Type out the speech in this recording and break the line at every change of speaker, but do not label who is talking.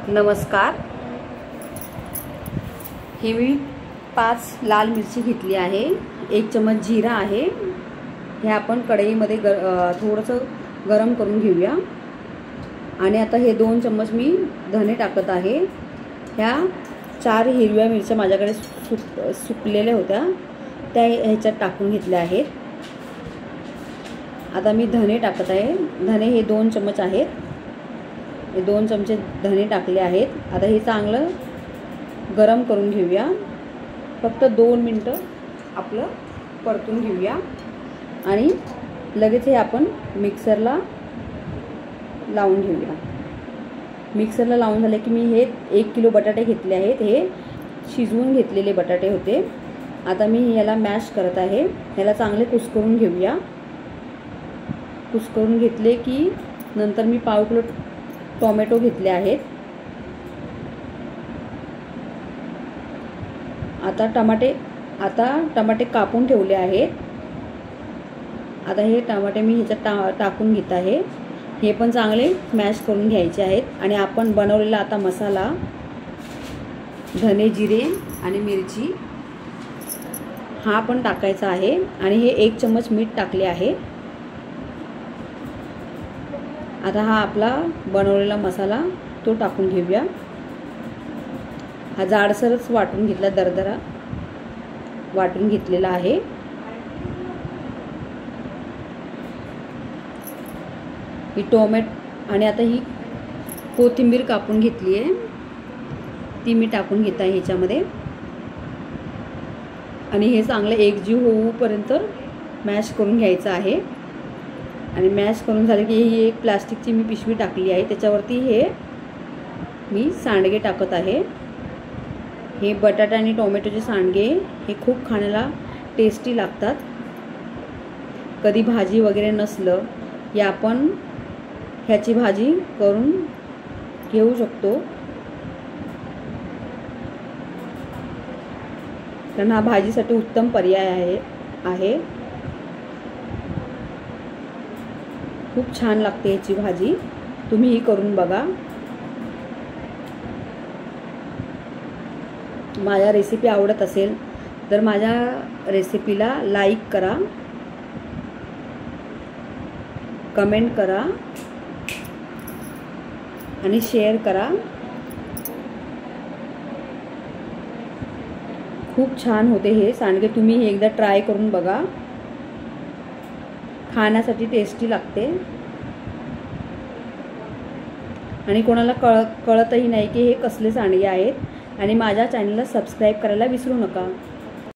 नमस्कार। हे मी 5 लाल मिरची घेतली आहे, 1 चम्मच जीरा आहे। हे आपण कढईमध्ये थोडंसं गरम करून घेऊया। आणि आता हे 2 चम्मच मी धने टाकत आहे। ह्या 4 हिरव्या मिरच्या माझ्याकडे सुकलेल्या होत्या, त्या ह्याच्यात टाकून घेतल्या आहेत। आता मी धने टाकत आहे। धने हे 2 चम्मच आहेत। हे 2 चमचे धने टाकले आहेत। आता हे चांगलं गरम करून घेऊया। फक्त 2 मिनिटं आपलं परतून घेऊया आणि लगेच हे आपण मिक्सरला लावून घेऊया। मिक्सरला लावून झाले की मी हे 1 किलो बटाटे घेतले आहेत। हे शिजवून घेतलेले बटाटे होते। आता मी याला मॅश करत आहे। याला चांगले कुस्करून घेऊया। कुस्करून घेतले की नंतर मी पाव किलो टोमॅटो घेतले आहेत। आता टमाटे कापून ठेवले आहेत। आता हे टमाटे मी ह्याच्यात टाकून घेत आहे। हे पण चांगले मॅश करून घ्यायचे आहेत। आणि आपण बनवलेला आता मसाला, धने, जिरे आणि मिरची हा पण टाकायचा आहे। आणि हे 1 चम्मच मीठ टाकले आहे। आता हा आपला बनवलेला मसाला तो टाकून घेऊया। हा जाडसरच वाटून घेतला, दरदरा वाटून घेतलेला आहे। ही टोमॅटो आणि आता ही कोथिंबीर कापून घेतली आहे, ती मी टाकून घेत आहे ह्याच्यामध्ये। आणि हे चांगलं एकजीव होऊपर्यंत मॅश करून घ्यायचं आहे। आणि मॅश करून झाले की ही एक प्लास्टिकची मी पिशवी टाकली आहे, त्याच्यावरती हे मी सांडगे टाकत आहे। हे बटाटा आणि टोमॅटोचे सांडगे हे खूप खाण्याला टेस्टी लागतात। कधी भाजी वगैरे नसलं या आपण ह्याची भाजी करून घेऊ शकतो, कारण हा भाजीसाठी उत्तम पर्याय आहे। खूप छान लागते याची भाजी, तुम्ही ही करून बघा। माझ्या रेसिपी आवडत असेल तर माझ्या रेसिपीला लाईक करा, कमेंट करा आणि शेअर करा। खूप छान होते हे सांडगे, तुम्ही हे एकदा ट्राय करून बघा। खाण्यासाठी टेस्टी लागते आणि कोणाला कळतही नाही की हे कसले सांडगे आहेत। आणि माझ्या चॅनलला सबस्क्राईब करायला विसरू नका।